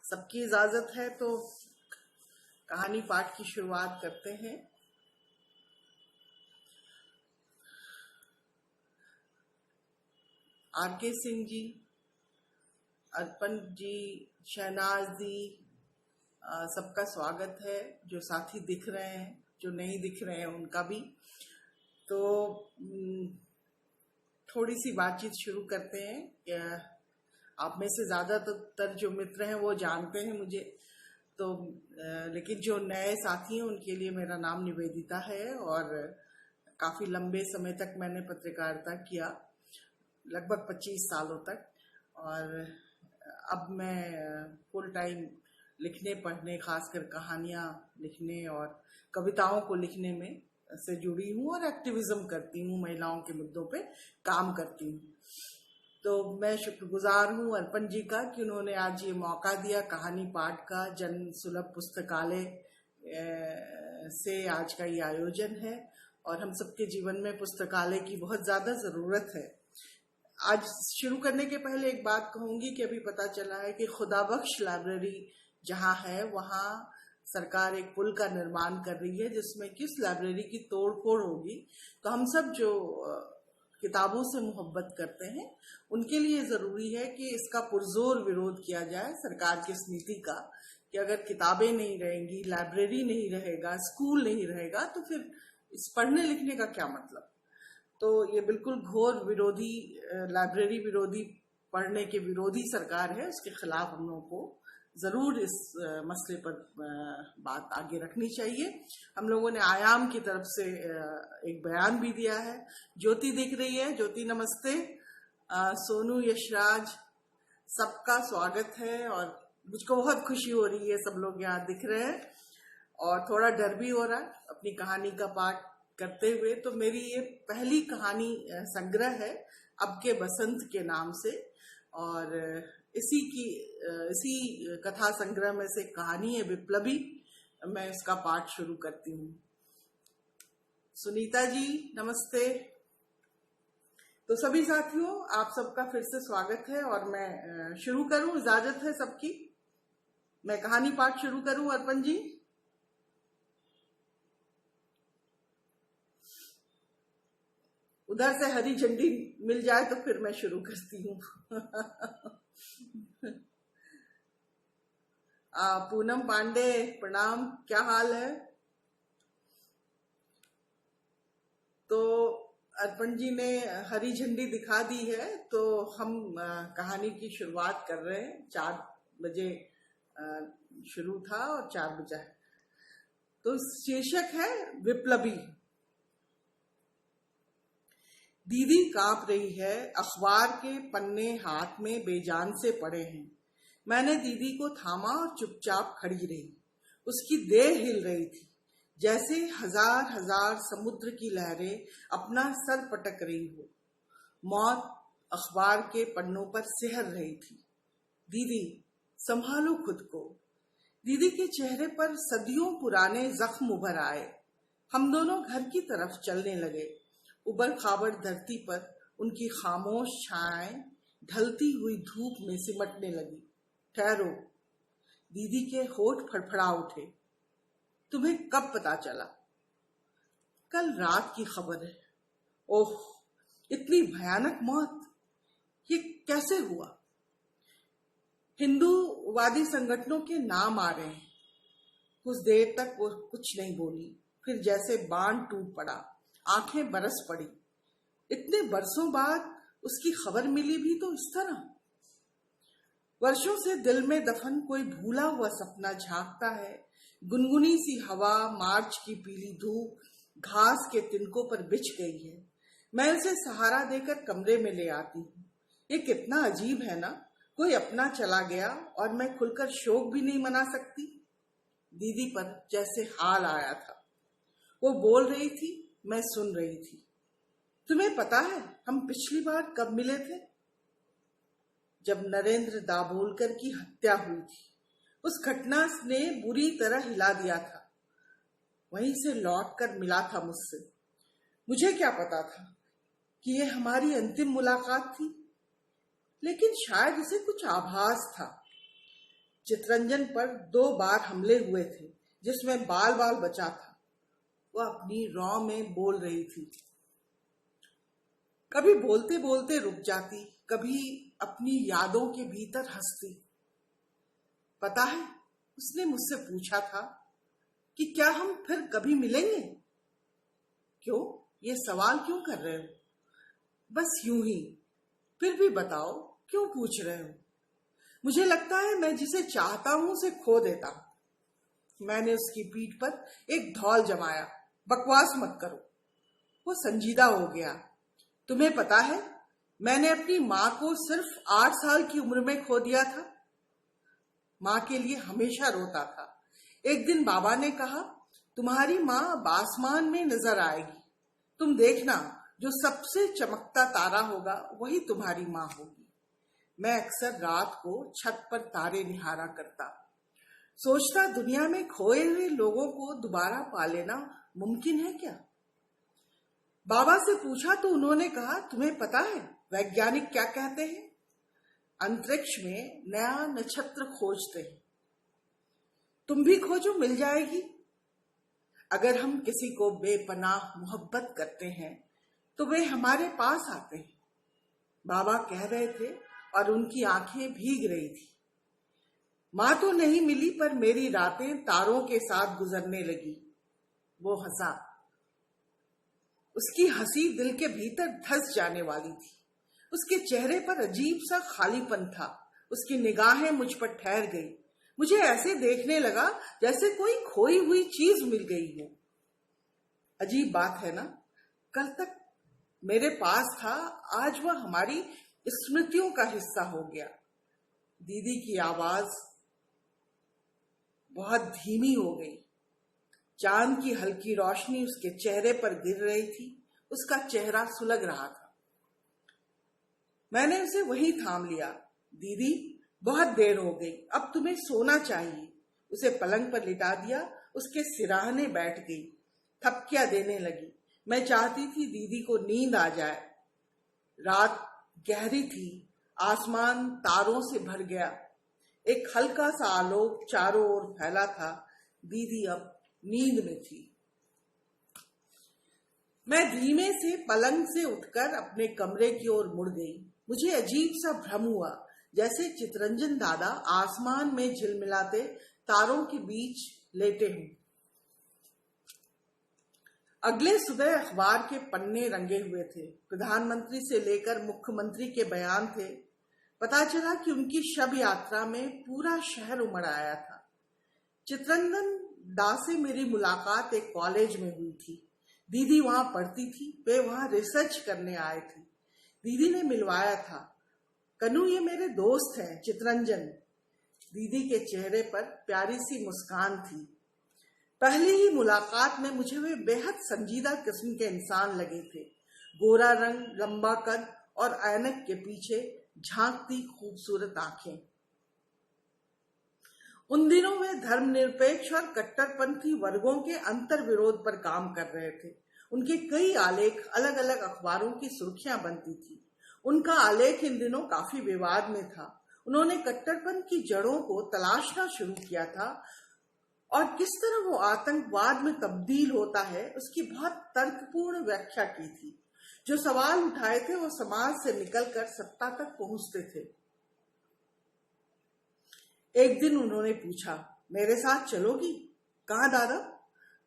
सबकी इजाजत है तो कहानी पाठ की शुरुआत करते हैं। आर.के. सिंह जी, अर्पण जी, शहनाज जी, सबका स्वागत है। जो साथी दिख रहे हैं, जो नहीं दिख रहे हैं, उनका भी। तो थोड़ी सी बातचीत शुरू करते हैं। आप में से ज़्यादातर जो मित्र हैं वो जानते हैं मुझे, तो लेकिन जो नए साथी हैं उनके लिए मेरा नाम निवेदिता है और काफ़ी लंबे समय तक मैंने पत्रकारिता किया, लगभग 25 सालों तक। और अब मैं फुल टाइम लिखने पढ़ने, खासकर कहानियाँ लिखने और कविताओं को लिखने में से जुड़ी हूँ और एक्टिविज्म करती हूँ, महिलाओं के मुद्दों पे काम करती हूँ। तो मैं शुक्रगुजार हूँ अर्पण जी का कि उन्होंने आज ये मौका दिया कहानी पाठ का। जन सुलभ पुस्तकालय से आज का ये आयोजन है और हम सबके जीवन में पुस्तकालय की बहुत ज़्यादा ज़रूरत है। आज शुरू करने के पहले एक बात कहूँगी कि अभी पता चला है कि खुदाबख्श लाइब्रेरी जहाँ है वहाँ सरकार एक पुल का निर्माण कर रही है, जिसमें कि उस लाइब्रेरी की तोड़ फोड़ होगी। तो हम सब जो किताबों से मोहब्बत करते हैं उनके लिए ज़रूरी है कि इसका पुरजोर विरोध किया जाए सरकार की इस नीति का कि अगर किताबें नहीं रहेंगी, लाइब्रेरी नहीं रहेगा, स्कूल नहीं रहेगा, तो फिर इस पढ़ने लिखने का क्या मतलब। तो ये बिल्कुल घोर विरोधी, लाइब्रेरी विरोधी, पढ़ने के विरोधी सरकार है। उसके खिलाफ हम लोगों को ज़रूर इस मसले पर बात आगे रखनी चाहिए। हम लोगों ने आयाम की तरफ से एक बयान भी दिया है। ज्योति दिख रही है, ज्योति नमस्ते। सोनू, यशराज, सबका स्वागत है और मुझको बहुत खुशी हो रही है, सब लोग यहाँ दिख रहे हैं और थोड़ा डर भी हो रहा है अपनी कहानी का पाठ करते हुए। तो मेरी ये पहली कहानी संग्रह है अब के बसंत के नाम से और इसी कथा संग्रह में से कहानी है विप्लवी। मैं इसका पाठ शुरू करती हूँ। सुनीता जी नमस्ते। तो सभी साथियों, आप सबका फिर से स्वागत है और मैं शुरू करूं, इजाजत है सबकी, मैं कहानी पाठ शुरू करूं अर्पण जी। उधर से हरी झंडी मिल जाए तो फिर मैं शुरू करती हूँ। पूनम पांडे प्रणाम, क्या हाल है। तो अर्पण जी ने हरी झंडी दिखा दी है तो हम कहानी की शुरुआत कर रहे हैं। 4 बजे शुरू था और 4 बजा है। तो शीर्षक है विप्लवी। दीदी कांप रही है, अखबार के पन्ने हाथ में बेजान से पड़े हैं। मैंने दीदी को थामा और चुपचाप खड़ी रही। उसकी देह हिल रही थी, जैसे हजार हजार समुद्र की लहरें अपना सर पटक रही हो। मौत अखबार के पन्नों पर सिहर रही थी। दीदी संभालो खुद को। दीदी के चेहरे पर सदियों पुराने जख्म उभर आए। हम दोनों घर की तरफ चलने लगे। उबड़ खाबड़ धरती पर उनकी खामोश छायाएं ढलती हुई धूप में सिमटने लगी। ठहरो, दीदी के होठ फड़फड़ा उठे। तुम्हें कब पता चला? कल रात की खबर है। ओह, इतनी भयानक मौत, ये कैसे हुआ? हिंदूवादी संगठनों के नाम आ रहे हैं। कुछ देर तक वो कुछ नहीं बोली, फिर जैसे बांध टूट पड़ा, आंखें बरस पड़ी। इतने बरसों बाद उसकी खबर मिली भी तो इस तरह। वर्षों से दिल में दफन कोई भूला हुआ सपना झांकता है। गुनगुनी सी हवा, मार्च की पीली धूप घास के तिनकों पर बिछ गई है। मैं उसे सहारा देकर कमरे में ले आती हूँ। ये कितना अजीब है ना, कोई अपना चला गया और मैं खुलकर शोक भी नहीं मना सकती। दीदी पर जैसे हाल आया था। वो बोल रही थी, मैं सुन रही थी। तुम्हें पता है हम पिछली बार कब मिले थे? जब नरेंद्र दाभोलकर की हत्या हुई थी। उस घटना ने बुरी तरह हिला दिया था। वहीं से लौटकर मिला था मुझसे। मुझे क्या पता था कि ये हमारी अंतिम मुलाकात थी, लेकिन शायद उसे कुछ आभास था। चितरंजन पर 2 बार हमले हुए थे, जिसमें बाल बाल बचा था। वह अपनी रॉ में बोल रही थी। कभी बोलते बोलते रुक जाती, कभी अपनी यादों के भीतर हंसती। पता है, उसने मुझसे पूछा था कि क्या हम फिर कभी मिलेंगे। क्यों, ये सवाल क्यों कर रहे हो? बस यूं ही। फिर भी बताओ, क्यों पूछ रहे हो? मुझे लगता है मैं जिसे चाहता हूं उसे खो देता हूं। मैंने उसकी पीठ पर एक धौल जमाया। बकवास मत करो। वो संजीदा हो गया। तुम्हें पता है, मैंने अपनी माँ को सिर्फ 8 साल की उम्र में खो दिया था। माँ के लिए हमेशा रोता था। एक दिन बाबा ने कहा, तुम्हारी माँ अब आसमान में नजर आएगी। तुम देखना, जो सबसे चमकता तारा होगा वही तुम्हारी माँ होगी। मैं अक्सर रात को छत पर तारे निहारा करता, सोचता दुनिया में खोए हुए लोगों को दोबारा पा लेना मुमकिन है क्या। बाबा से पूछा तो उन्होंने कहा, तुम्हें पता है वैज्ञानिक क्या कहते हैं? अंतरिक्ष में नया नक्षत्र खोजते हैं। तुम भी खोजो, मिल जाएगी। अगर हम किसी को बेपनाह मोहब्बत करते हैं तो वे हमारे पास आते हैं। बाबा कह रहे थे और उनकी आंखें भीग रही थी। माँ तो नहीं मिली, पर मेरी रातें तारों के साथ गुजरने लगी। वो हंसा। उसकी हंसी दिल के भीतर धंस जाने वाली थी। उसके चेहरे पर अजीब सा खालीपन था। उसकी निगाहें मुझ पर ठहर गई। मुझे ऐसे देखने लगा जैसे कोई खोई हुई चीज मिल गई हो। अजीब बात है ना, कल तक मेरे पास था, आज वह हमारी स्मृतियों का हिस्सा हो गया। दीदी की आवाज बहुत धीमी हो गई। चांद की हल्की रोशनी उसके चेहरे पर गिर रही थी। उसका चेहरा सुलग रहा था। मैंने उसे वहीं थाम लिया। दीदी, बहुत देर हो गई, अब तुम्हें सोना चाहिए। उसे पलंग पर लिटा दिया। उसके सिराहने बैठ गई, थपकियां देने लगी। मैं चाहती थी दीदी को नींद आ जाए। रात गहरी थी, आसमान तारों से भर गया। एक हल्का सा आलोक चारों ओर फैला था। दीदी अब नींद में थी। मैं धीमे से पलंग से उठकर अपने कमरे की ओर मुड़ गई। मुझे अजीब सा भ्रम हुआ, जैसे चितरंजन दादा आसमान में झिलमिलाते तारों के बीच लेटे हों। अगले सुबह अखबार के पन्ने रंगे हुए थे। प्रधानमंत्री से लेकर मुख्यमंत्री के बयान थे। पता चला कि उनकी शव यात्रा में पूरा शहर उमड़ आया था। चितरंजन दा से मेरी मुलाकात एक कॉलेज में हुई थी। दीदी वहां पढ़ती थी। वे वहां रिसर्च करने आए थे। दीदी ने मिलवाया था। कन्नू, ये मेरे दोस्त हैं, चितरंजन। दीदी के चेहरे पर प्यारी सी मुस्कान थी। पहली ही मुलाकात में मुझे वे बेहद संजीदा किस्म के इंसान लगे थे। गोरा रंग, लंबा कद और ऐनक के पीछे झांकती खूबसूरत आंखें। उन दिनों वे धर्मनिरपेक्ष और कट्टरपंथी वर्गों के अंतर विरोध पर काम कर रहे थे। उनके कई आलेख अलग अलग अखबारों की सुर्खियां बनती थी। उनका आलेख इन दिनों काफी विवाद में था। उन्होंने कट्टरपंथ की जड़ों को तलाशना शुरू किया था और किस तरह वो आतंकवाद में तब्दील होता है उसकी बहुत तर्कपूर्ण व्याख्या की थी। जो सवाल उठाए थे वो समाज से निकलकर सत्ता तक पहुंचते थे। एक दिन उन्होंने पूछा, मेरे साथ चलोगी? कहा, दादा?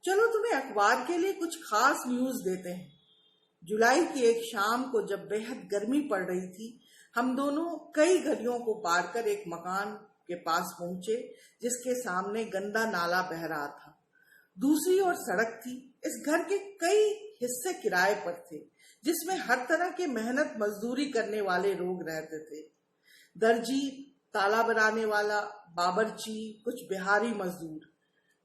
चलो, तुम्हें अखबार के लिए कुछ खास न्यूज देते हैं। जुलाई की एक शाम को जब बेहद गर्मी पड़ रही थी, हम दोनों कई गलियों को पार कर एक मकान के पास पहुंचे जिसके सामने गंदा नाला बह रहा था। दूसरी ओर सड़क थी। इस घर के कई हिस्से किराए पर थे, जिसमें हर तरह के मेहनत मजदूरी करने वाले लोग रहते थे। दर्जी, ताला बनाने वाला, बाबरची, कुछ बिहारी मजदूर।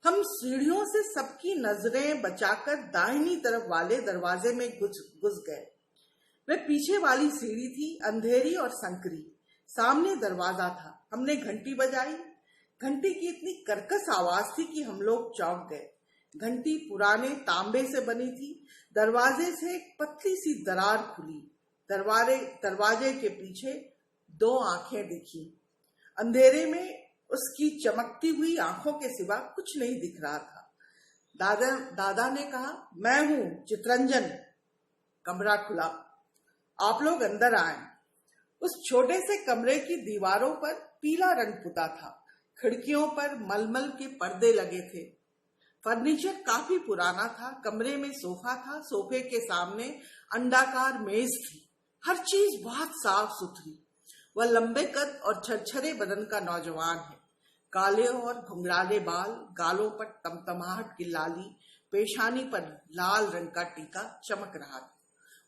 हम सीढ़ियों से सबकी नजरें बचाकर दाहिनी तरफ वाले दरवाजे में घुस गए। वे पीछे वाली सीढ़ी थी, अंधेरी और संकरी। सामने दरवाजा था। हमने घंटी बजाई। घंटी की इतनी कर्कश आवाज थी कि हम लोग चौंक गए। घंटी पुराने तांबे से बनी थी। दरवाजे से एक पतली सी दरार खुली। दरवाजे के पीछे 2 आंखें दिखी। अंधेरे में उसकी चमकती हुई आंखों के सिवा कुछ नहीं दिख रहा था। दादा ने कहा, मैं हूं चितरंजन। कमरा खुला, आप लोग अंदर आए। उस छोटे से कमरे की दीवारों पर पीला रंग पुता था। खिड़कियों पर मलमल के पर्दे लगे थे। फर्नीचर काफी पुराना था। कमरे में सोफा था। सोफे के सामने अंडाकार मेज थी। हर चीज बहुत साफ सुथरी। वह लंबे कद और छरछरे बदन का नौजवान है। काले और घुंघराले बाल, गालों पर तमतमाहट की लाली, पेशानी पर लाल रंग का टीका चमक रहा था।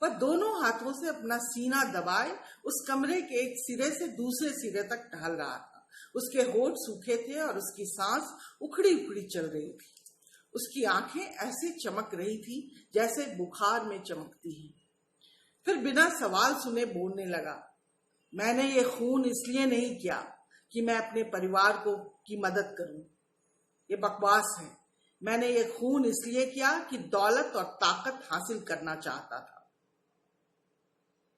वह दोनों हाथों से अपना सीना दबाए उस कमरे के एक सिरे से दूसरे सिरे तक टहल रहा था। उसके होठ सूखे थे और उसकी सांस उखड़ी उखड़ी चल रही थी। उसकी आंखें ऐसे चमक रही थी जैसे बुखार में चमकती हैं। फिर बिना सवाल सुने बोलने लगा, मैंने ये खून इसलिए नहीं किया कि मैं अपने परिवार की मदद करूं। ये बकवास है। मैंने ये खून इसलिए किया कि दौलत और ताकत हासिल करना चाहता था।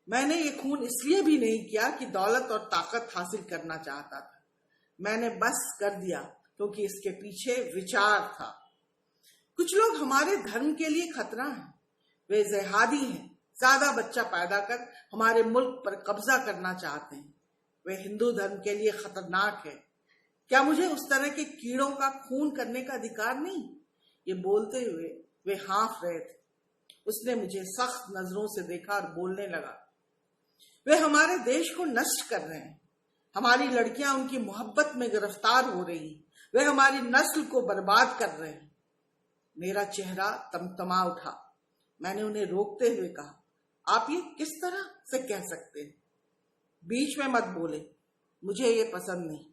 मैंने ये खून इसलिए भी नहीं किया कि दौलत और ताकत हासिल करना चाहता था। मैंने बस कर दिया क्योंकि इसके पीछे विचार था। कुछ लोग हमारे धर्म के लिए खतरा हैं। वे जिहादी हैं। ज्यादा बच्चा पैदा कर हमारे मुल्क पर कब्जा करना चाहते हैं। वे हिंदू धर्म के लिए खतरनाक है। क्या मुझे उस तरह के कीड़ों का खून करने का अधिकार नहीं? ये बोलते हुए वे हाँफ रहे थे। उसने मुझे सख्त नजरों से देखा और बोलने लगा, वे हमारे देश को नष्ट कर रहे हैं। हमारी लड़कियां उनकी मोहब्बत में गिरफ्तार हो रही हैं। वे हमारी नस्ल को बर्बाद कर रहे हैं। मेरा चेहरा तमतमा उठा। मैंने उन्हें रोकते हुए कहा, आप ये किस तरह से कह सकते हैं? बीच में मत बोले, मुझे ये पसंद नहीं।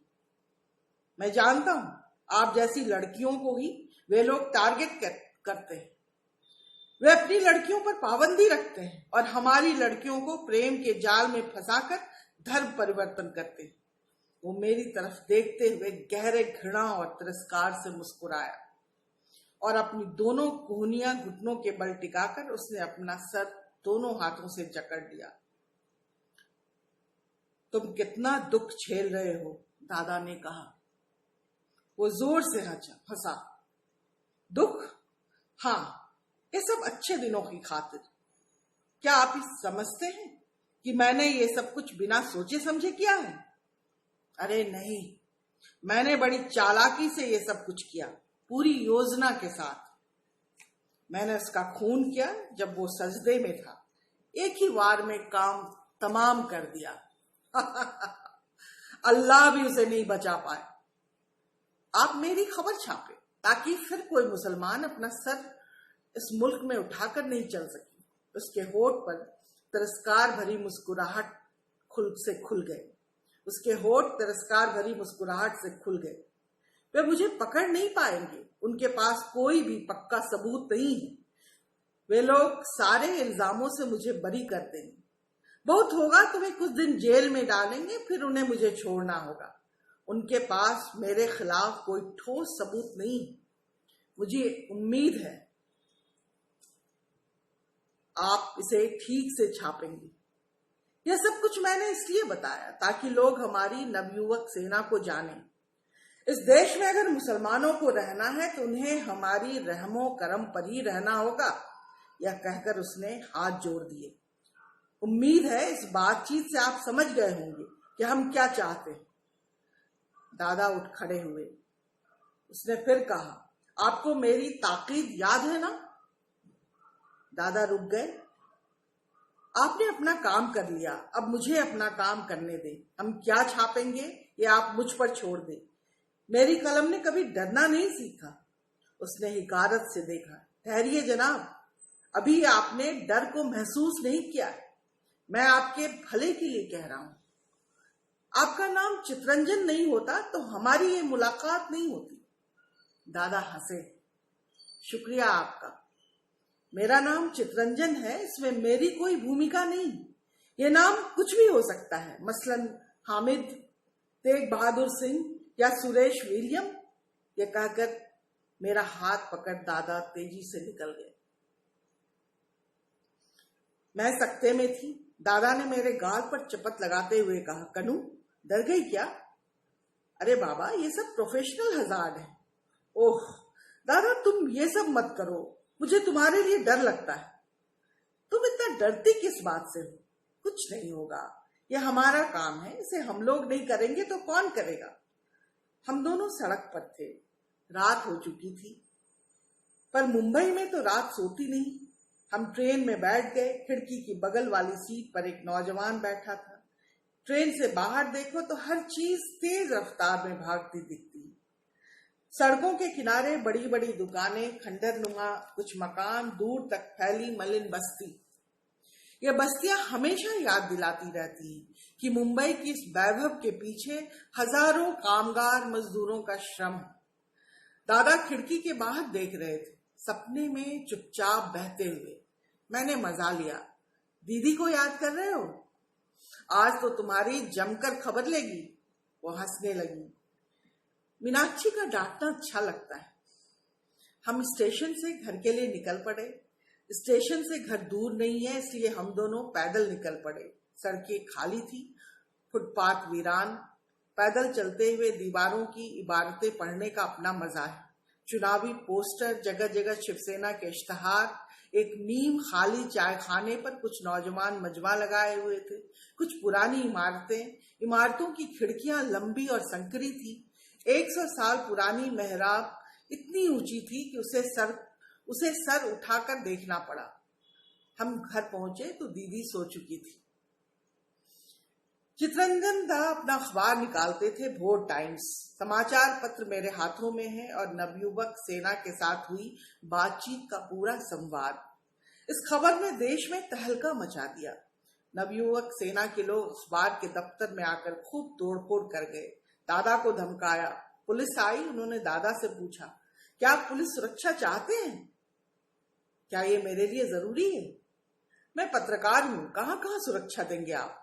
मैं जानता हूं आप जैसी लड़कियों को ही वे लोग टारगेट करते हैं। वे अपनी लड़कियों पर पाबंदी रखते हैं और हमारी लड़कियों को प्रेम के जाल में फंसाकर धर्म परिवर्तन करते हैं। वो मेरी तरफ देखते हुए गहरे घृणा और तिरस्कार से मुस्कुराया और अपनी दोनों कोहनियां घुटनों के बल टिकाकर उसने अपना सर दोनों हाथों से जकड़ लिया। तुम कितना दुख झेल रहे हो, दादा ने कहा। वो जोर से हंसा। दुख? हाँ, ये सब अच्छे दिनों की खातिर। क्या आप इस समझते हैं कि मैंने ये सब कुछ बिना सोचे समझे किया है? अरे नहीं, मैंने बड़ी चालाकी से ये सब कुछ किया, पूरी योजना के साथ। मैंने उसका खून किया जब वो सजदे में था। एक ही वार में काम तमाम कर दिया। अल्लाह भी उसे नहीं बचा पाए। आप मेरी खबर छापे ताकि फिर कोई मुसलमान अपना सर इस मुल्क में उठाकर नहीं चल सके। उसके होठ पर तिरस्कार भरी मुस्कुराहट खुल गए। उसके होठ तिरस्कार भरी मुस्कुराहट से खुल गए। वे मुझे पकड़ नहीं पाएंगे। उनके पास कोई भी पक्का सबूत नहीं है। वे लोग सारे इल्जामों से मुझे बरी कर देंगे। बहुत होगा तो वे कुछ दिन जेल में डालेंगे, फिर उन्हें मुझे छोड़ना होगा। उनके पास मेरे खिलाफ कोई ठोस सबूत नहीं। मुझे उम्मीद है आप इसे ठीक से छापेंगे। यह सब कुछ मैंने इसलिए बताया ताकि लोग हमारी नवयुवक सेना को जानें। इस देश में अगर मुसलमानों को रहना है तो उन्हें हमारी रहमो करम पर ही रहना होगा। यह कहकर उसने हाथ जोड़ दिए। उम्मीद है इस बातचीत से आप समझ गए होंगे कि हम क्या चाहते हैं। दादा उठ खड़े हुए। उसने फिर कहा, आपको मेरी ताकीद याद है ना? दादा रुक गए। आपने अपना काम कर लिया, अब मुझे अपना काम करने दें। हम क्या छापेंगे ये आप मुझ पर छोड़ दें। मेरी कलम ने कभी डरना नहीं सीखा। उसने हिकारत से देखा। ठहरिए जनाब, अभी आपने डर को महसूस नहीं किया। मैं आपके भले के लिए कह रहा हूं। आपका नाम चितरंजन नहीं होता तो हमारी ये मुलाकात नहीं होती। दादा हंसे। शुक्रिया आपका। मेरा नाम चितरंजन है, इसमें मेरी कोई भूमिका नहीं। ये नाम कुछ भी हो सकता है, मसलन हामिद, तेग बहादुर सिंह या सुरेश विलियम। ये कहकर मेरा हाथ पकड़ दादा तेजी से निकल गए। मैं सकते में थी। दादा ने मेरे गाल पर चपत लगाते हुए कहा, कनू, डर गई क्या? अरे बाबा, ये सब प्रोफेशनल हजार्ड है। ओह दादा, तुम ये सब मत करो, मुझे तुम्हारे लिए डर लगता है। तुम इतना डरती किस बात से हो? कुछ नहीं होगा, ये हमारा काम है, इसे हम लोग नहीं करेंगे तो कौन करेगा? हम दोनों सड़क पर थे, रात हो चुकी थी, पर मुंबई में तो रात सोती नहीं। हम ट्रेन में बैठ गए। खिड़की की बगल वाली सीट पर एक नौजवान बैठा था। ट्रेन से बाहर देखो तो हर चीज तेज रफ्तार में भागती दिखती। सड़कों के किनारे बड़ी बड़ी दुकानें, खंडर नुमा कुछ मकान, दूर तक फैली मलिन बस्ती। ये बस्तियां हमेशा याद दिलाती रहती कि मुंबई की इस वैभव के पीछे हजारों कामगार मजदूरों का श्रम है। दादा खिड़की के बाहर देख रहे थे, सपने में चुपचाप बहते हुए। मैंने मजा लिया। दीदी को याद कर रहे हो? आज तो तुम्हारी जमकर खबर लेगी। वो हंसने लगी। मीनाक्षी का डांटना अच्छा लगता है। हम स्टेशन से घर के लिए निकल पड़े। स्टेशन से घर दूर नहीं है, इसलिए हम दोनों पैदल निकल पड़े। सड़कें खाली थी, फुटपाथ वीरान। पैदल चलते हुए दीवारों की इबारतें पढ़ने का अपना मजा है। चुनावी पोस्टर, जगह जगह शिवसेना के इश्तहार। एक नीम खाली चाय खाने पर कुछ नौजवान मजमा लगाए हुए थे। कुछ पुरानी इमारतों की खिड़कियां लंबी और संकरी थी। 100 साल पुरानी मेहराब इतनी ऊंची थी कि उसे सर उठाकर देखना पड़ा। हम घर पहुंचे तो दीदी सो चुकी थी। चित्ररंजन दा अपना अखबार निकालते थे, भोर टाइम्स। समाचार पत्र मेरे हाथों में है और नवयुवक सेना के साथ हुई बातचीत का पूरा संवाद। इस खबर ने देश में तहलका मचा दिया। नवयुवक सेना के लोग अखबार के दफ्तर में आकर खूब तोड़फोड़ कर गए। दादा को धमकाया। पुलिस आई। उन्होंने दादा से पूछा, क्या आप पुलिस सुरक्षा चाहते हैं? क्या ये मेरे लिए जरूरी है? मैं पत्रकार हूं, कहां कहां सुरक्षा देंगे आप?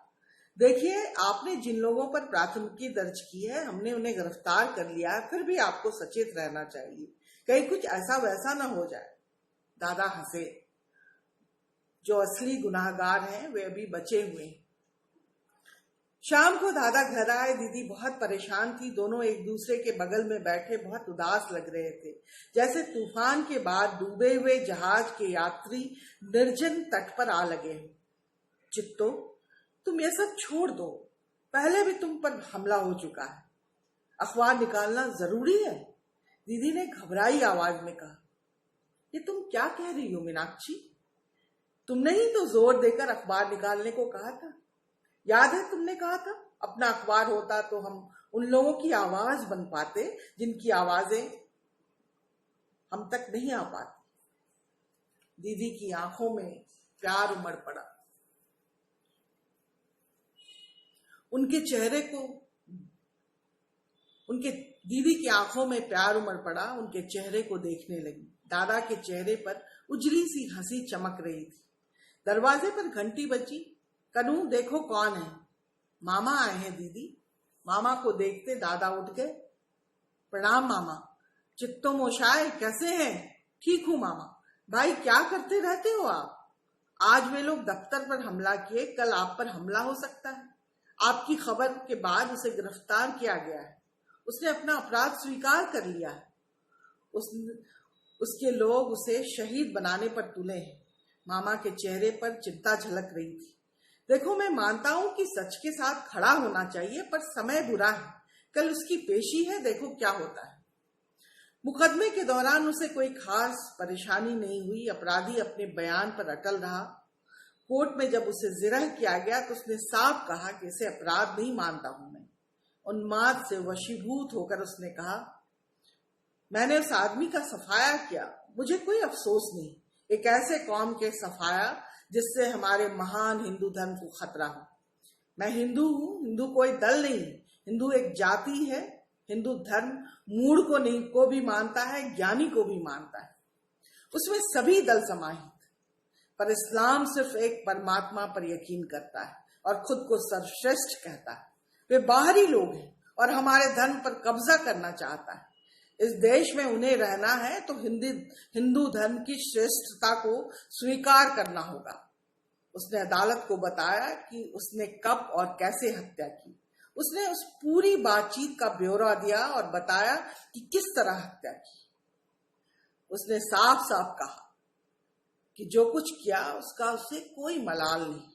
देखिए, आपने जिन लोगों पर प्राथमिकी दर्ज की है, हमने उन्हें गिरफ्तार कर लिया है, फिर भी आपको सचेत रहना चाहिए, कहीं कुछ ऐसा वैसा ना हो जाए। दादा हंसे। जो असली गुनाहगार हैं वे अभी बचे हुए हैं। शाम को दादा घर आए। दीदी बहुत परेशान थी। दोनों एक दूसरे के बगल में बैठे बहुत उदास लग रहे थे, जैसे तूफान के बाद डूबे हुए जहाज के यात्री निर्जन तट पर आ लगे। चित्तो, तुम ये सब छोड़ दो, पहले भी तुम पर हमला हो चुका है। अखबार निकालना जरूरी है, दीदी ने घबराई आवाज में कहा। ये तुम क्या कह रही हो मीनाक्षी? तुमने ही तो जोर देकर अखबार निकालने को कहा था। याद है तुमने कहा था, अपना अखबार होता तो हम उन लोगों की आवाज बन पाते जिनकी आवाजें हम तक नहीं आ पाती। दीदी की आंखों में प्यार उमड़ पड़ा। दीदी की आंखों में प्यार उमड़ पड़ा। उनके चेहरे को देखने लगी। दादा के चेहरे पर उजली सी हंसी चमक रही थी। दरवाजे पर घंटी बजी। कनू, देखो कौन है। मामा आए हैं दीदी। मामा को देखते दादा उठ गए। प्रणाम मामा। चित्तो मोशाय, कैसे हैं? ठीक हूं मामा। भाई, क्या करते रहते हो आप? आज वे लोग दफ्तर पर हमला किए, कल आप पर हमला हो सकता है। आपकी खबर के बाद उसे गिरफ्तार किया गया है। उसने अपना अपराध स्वीकार कर लिया है। उसके लोग उसे शहीद बनाने पर तुले हैं। मामा के चेहरे पर चिंता झलक रही थी। देखो, मैं मानता हूं कि सच के साथ खड़ा होना चाहिए, पर समय बुरा है। कल उसकी पेशी है, देखो क्या होता है। मुकदमे के दौरान उसे कोई खास परेशानी नहीं हुई। अपराधी अपने बयान पर अटल रहा। कोर्ट में जब उसे जिरह किया गया तो उसने साफ कहा कि इसे अपराध नहीं मानता हूं मैं। उन्माद से वशीभूत होकर उसने कहा, मैंने उस आदमी का सफाया किया, मुझे कोई अफसोस नहीं। एक ऐसे कौम के सफाया जिससे हमारे महान हिंदू धर्म को खतरा हो। मैं हिंदू हूं, हिंदू कोई दल नहीं, हिंदू एक जाति है। हिंदू धर्म मूढ़ को भी मानता है, ज्ञानी को भी मानता है। उसमें सभी दल समाहित, पर इस्लाम सिर्फ एक परमात्मा पर यकीन करता है और खुद को सर्वश्रेष्ठ कहता है। वे बाहरी लोग हैं और हमारे धर्म पर कब्जा करना चाहता है। इस देश में उन्हें रहना है तो हिंदू धर्म की श्रेष्ठता को स्वीकार करना होगा। उसने अदालत को बताया कि उसने कब और कैसे हत्या की। उसने उस पूरी बातचीत का ब्यौरा दिया और बताया कि किस तरह हत्या की। उसने साफ साफ कहा कि जो कुछ किया उसका उसे कोई मलाल नहीं।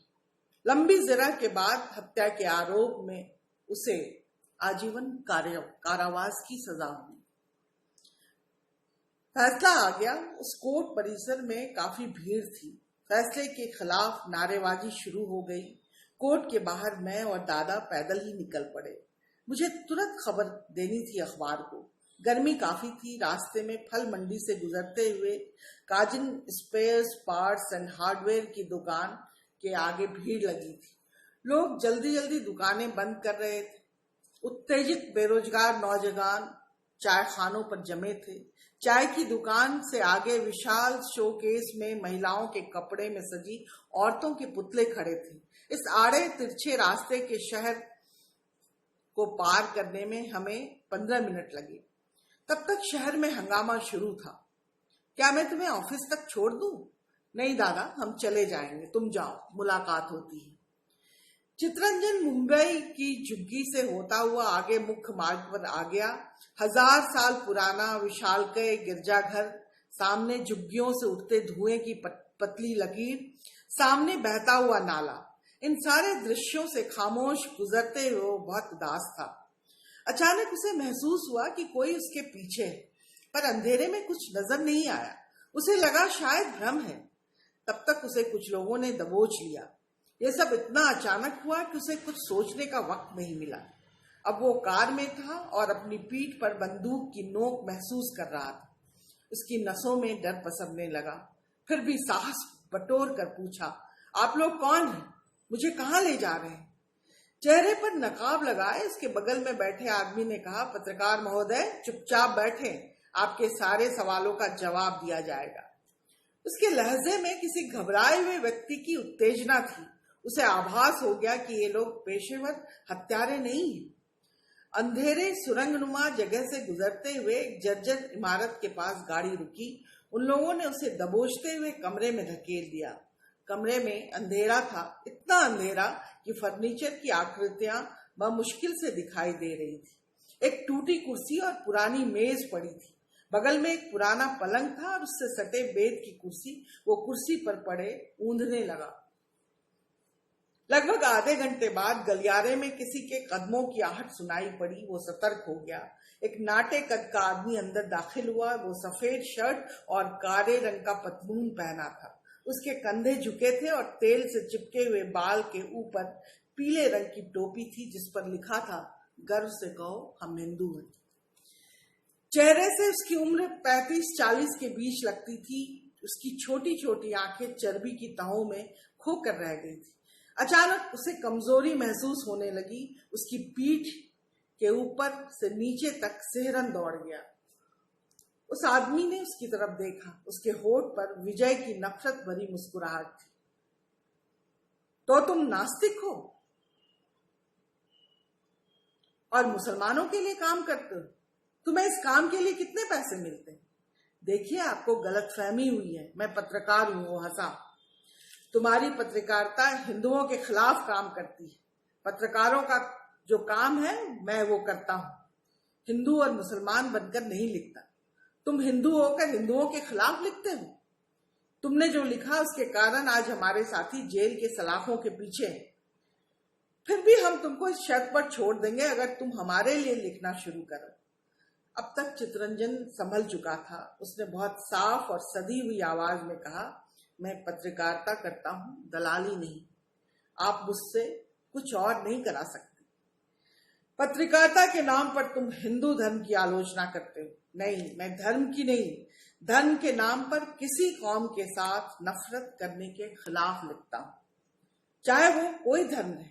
लंबी जिरह के बाद हत्या के आरोप में उसे आजीवन कारावास की सजा हुई। फैसला आ गया। उस कोर्ट परिसर में काफी भीड़ थी। फैसले के खिलाफ नारेबाजी शुरू हो गई। कोर्ट के बाहर मैं और दादा पैदल ही निकल पड़े। मुझे तुरंत खबर देनी थी अखबार को। गर्मी काफी थी। रास्ते में फल मंडी से गुजरते हुए काजिन स्पेयर्स पार्ट्स एंड हार्डवेयर की दुकान के आगे भीड़ लगी थी। लोग जल्दी जल्दी दुकानें बंद कर रहे थे। उत्तेजित बेरोजगार नौजवान चाय खानों पर जमे थे। चाय की दुकान से आगे विशाल शोकेस में महिलाओं के कपड़े में सजी औरतों के पुतले खड़े थे। इस आड़े तिरछे रास्ते के शहर को पार करने में हमें 15 मिनट लगे। तब तक शहर में हंगामा शुरू था। क्या मैं तुम्हें ऑफिस तक छोड़ दूं? नहीं दादा, हम चले जाएंगे, तुम जाओ, मुलाकात होती है। चितरंजन मुंबई की झुग्गी से होता हुआ आगे मुख्य मार्ग पर आ गया। 1000 साल पुराना विशालकाय गिरजाघर, सामने झुग्गियों से उठते धुएं की पतली लकीर, सामने बहता हुआ नाला। इन सारे दृश्यों से खामोश गुजरते हुए वो बहुत उदास था। अचानक उसे महसूस हुआ कि कोई उसके पीछे है, पर अंधेरे में कुछ नजर नहीं आया। उसे लगा शायद भ्रम है। तब तक उसे कुछ लोगों ने दबोच लिया। यह सब इतना अचानक हुआ कि उसे कुछ सोचने का वक्त नहीं मिला। अब वो कार में था और अपनी पीठ पर बंदूक की नोक महसूस कर रहा था। उसकी नसों में डर पसरने लगा। फिर भी साहस बटोर कर पूछा, आप लोग कौन हैं? मुझे कहाँ ले जा रहे हैं? चेहरे पर नकाब लगाए उसके बगल में बैठे आदमी ने कहा, पत्रकार महोदय, चुपचाप बैठे, आपके सारे सवालों का जवाब दिया जाएगा। उसके लहजे में किसी घबराए हुए व्यक्ति की उत्तेजना थी। उसे आभास हो गया कि ये लोग पेशेवर हत्यारे नहीं हैं। अंधेरे सुरंगनुमा जगह से गुजरते हुए एक जर्जर इमारत के पास गाड़ी रुकी। उन लोगों ने उसे दबोचते हुए कमरे में धकेल दिया। कमरे में अंधेरा था, इतना अंधेरा कि फर्नीचर की आकृतियां मुश्किल से दिखाई दे रही थी। एक टूटी कुर्सी और पुरानी मेज पड़ी थी। बगल में एक पुराना पलंग था और उससे सटे बेत की कुर्सी। वो कुर्सी पर पड़े ऊंधने लगा। लगभग आधे घंटे बाद गलियारे में किसी के कदमों की आहट सुनाई पड़ी। वो सतर्क हो गया। एक नाटे कद का आदमी अंदर दाखिल हुआ। वो सफेद शर्ट और काले रंग का पतलून पहना था। उसके कंधे झुके थे और तेल से चिपके हुए बाल के ऊपर पीले रंग की टोपी थी जिस पर लिखा था, गर्व से कहो हम हिंदू हैं। चेहरे से उसकी उम्र 35-40 के बीच लगती थी। उसकी छोटी छोटी आंखें चर्बी की तहों में खोकर रह गई थी। अचानक उसे कमजोरी महसूस होने लगी। उसकी पीठ के ऊपर से नीचे तक सिहरन दौड़ गया। उस आदमी ने उसकी तरफ देखा। उसके होठ पर विजय की नफरत भरी मुस्कुराहट थी। तो तुम नास्तिक हो और मुसलमानों के लिए काम करते हो? तुम्हें इस काम के लिए कितने पैसे मिलते हैं? देखिए, आपको गलतफहमी हुई है, मैं पत्रकार हूं। वो हंसा। तुम्हारी पत्रकारिता हिंदुओं के खिलाफ काम करती है। पत्रकारों का जो काम है मैं वो करता हूं। हिंदू और मुसलमान बनकर नहीं लिखता। तुम हिंदू होकर हिंदुओं के खिलाफ लिखते हो। तुमने जो लिखा उसके कारण आज हमारे साथी जेल के सलाखों के पीछे हैं। फिर भी हम तुमको इस शर्त पर छोड़ देंगे अगर तुम हमारे लिए लिखना शुरू करो। अब तक चितरंजन संभल चुका था। उसने बहुत साफ और सधी हुई आवाज में कहा, मैं पत्रकारिता करता हूं, दलाली नहीं। आप मुझसे कुछ और नहीं करा सकते। पत्रकारिता के नाम पर तुम हिंदू धर्म की आलोचना करते हो। नहीं, मैं धर्म की नहीं, धर्म के नाम पर किसी कौम के साथ नफरत करने के खिलाफ लिखता हूं, चाहे वो कोई धर्म है।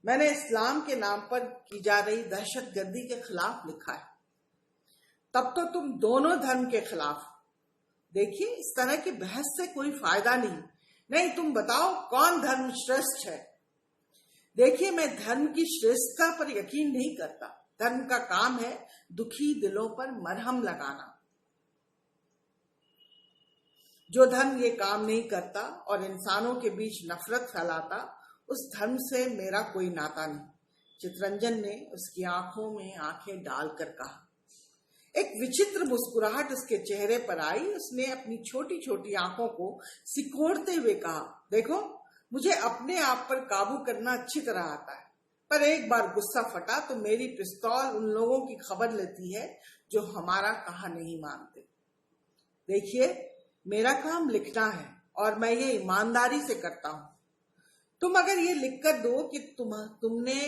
मैंने इस्लाम के नाम पर की जा रही दहशतगर्दी के खिलाफ लिखा है। तब तो तुम दोनों धर्म के खिलाफ। देखिए, इस तरह की बहस से कोई फायदा नहीं। नहीं, तुम बताओ कौन धर्म श्रेष्ठ है? देखिए, मैं धर्म की श्रेष्ठता पर यकीन नहीं करता। धर्म का काम है दुखी दिलों पर मरहम लगाना। जो धर्म ये काम नहीं करता और इंसानों के बीच नफरत फैलाता, उस धर्म से मेरा कोई नाता नहीं। चितरंजन ने उसकी आंखों में आंखें डालकर कहा। एक विचित्र मुस्कुराहट उसके चेहरे पर आई। उसने अपनी छोटी छोटी आंखों को सिकोड़ते हुए कहा, देखो, मुझे अपने आप पर काबू करना अच्छी तरह आता है, पर एक बार गुस्सा फटा तो मेरी पिस्तौल उन लोगों की खबर लेती है जो हमारा कहा नहीं मानते। देखिए, मेरा काम लिखना है और मैं ये ईमानदारी से करता हूं। तुम अगर ये लिखकर दो कि तुमने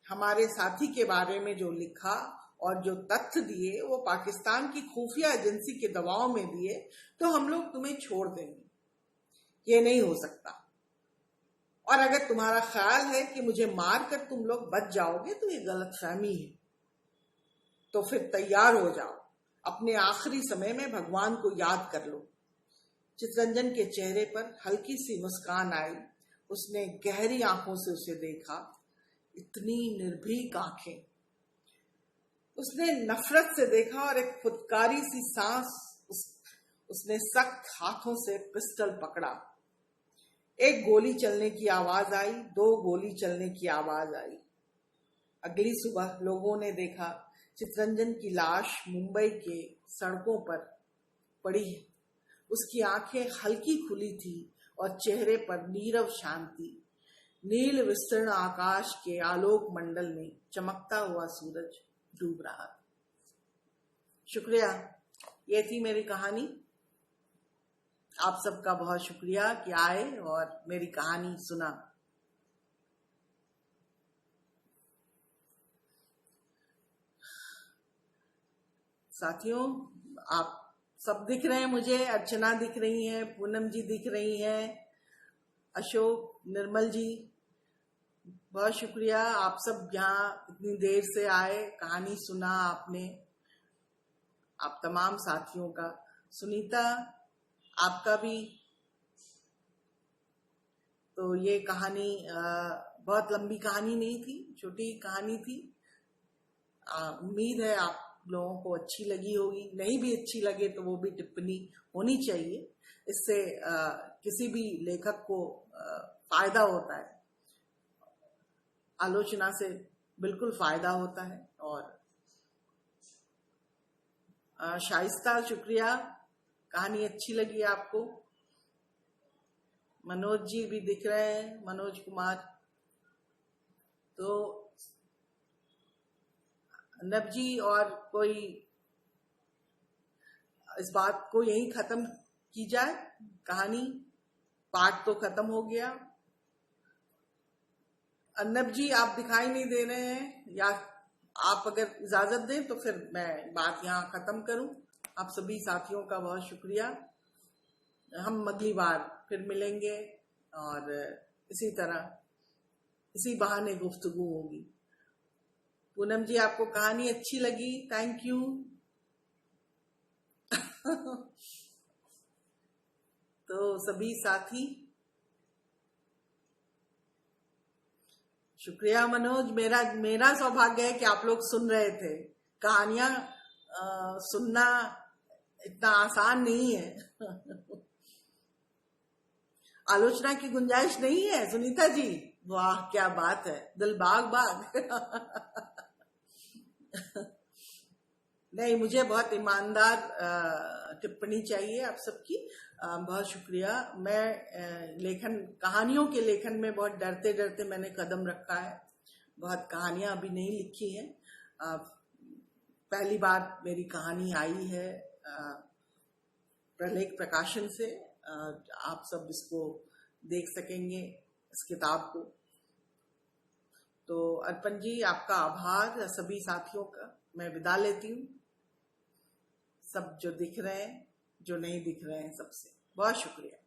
हमारे साथी के बारे में जो लिखा और जो तथ्य दिए वो पाकिस्तान की खुफिया एजेंसी के दबाव में दिए, तो हम लोग तुम्हें छोड़ देंगे। ये नहीं हो सकता। और अगर तुम्हारा ख्याल है कि मुझे मार कर तुम लोग बच जाओगे तो ये गलतफहमी है। तो फिर तैयार हो जाओ, अपने आखिरी समय में भगवान को याद कर लो। चितरंजन के चेहरे पर हल्की सी मुस्कान आई। उसने गहरी आंखों से उसे देखा। इतनी निर्भीक आंखें। उसने नफरत से देखा और एक फुदकारी सी सांस उसने सख्त हाथों से पिस्टल पकड़ा। एक गोली चलने की आवाज आई, 2 गोली चलने की आवाज आई। अगली सुबह लोगों ने देखा चितरंजन की लाश मुंबई के सड़कों पर पड़ी है। उसकी आंखें हल्की खुली थी और चेहरे पर नीरव शांति। नील विस्तीर्ण आकाश के आलोक मंडल में चमकता हुआ सूरज डूब रहा। शुक्रिया। ये थी मेरी कहानी। आप सबका बहुत शुक्रिया कि आए और मेरी कहानी सुना। साथियों, आप सब दिख रहे हैं मुझे। अर्चना दिख रही हैं, पूनम जी दिख रही हैं, अशोक, निर्मल जी, बहुत शुक्रिया। आप सब यहाँ इतनी देर से आए, कहानी सुना आपने। आप तमाम साथियों का। सुनीता, आपका भी। तो ये कहानी बहुत लंबी कहानी नहीं थी, छोटी कहानी थी। उम्मीद है आप लोगों को अच्छी लगी होगी। नहीं भी अच्छी लगे तो वो भी टिप्पणी होनी चाहिए। इससे किसी भी लेखक को फायदा होता है, आलोचना से बिल्कुल फायदा होता है। और शाइस्ता, शुक्रिया, कहानी अच्छी लगी आपको। मनोज जी भी दिख रहे हैं, मनोज कुमार। तो नब जी और कोई इस बात को यही खत्म की जाए। कहानी पाठ तो खत्म हो गया। अन्नब जी, आप दिखाई नहीं दे रहे हैं, या आप अगर इजाजत दें तो फिर मैं बात यहाँ खत्म करूं। आप सभी साथियों का बहुत शुक्रिया। हम अगली बार फिर मिलेंगे और इसी तरह इसी बहाने गुफ्तगू होगी। पूनम जी, आपको कहानी अच्छी लगी, थैंक यू। तो सभी साथी, शुक्रिया। मनोज, मेरा सौभाग्य है कि आप लोग सुन रहे थे। कहानियां सुनना इतना आसान नहीं है। आलोचना की गुंजाइश नहीं है। सुनीता जी, वाह क्या बात है, दिल बाग बाग। नहीं, मुझे बहुत ईमानदार टिप्पणी चाहिए आप सबकी। बहुत शुक्रिया। मैं कहानियों के लेखन में बहुत डरते डरते मैंने कदम रखा है। बहुत कहानियां अभी नहीं लिखी हैं। पहली बार मेरी कहानी आई है प्रलेख प्रकाशन से। आप सब इसको देख सकेंगे, इस किताब को। तो अर्पण जी, आपका आभार। सभी साथियों का मैं विदा लेती हूँ। सब जो दिख रहे हैं, जो नहीं दिख रहे हैं, सबसे बहुत शुक्रिया।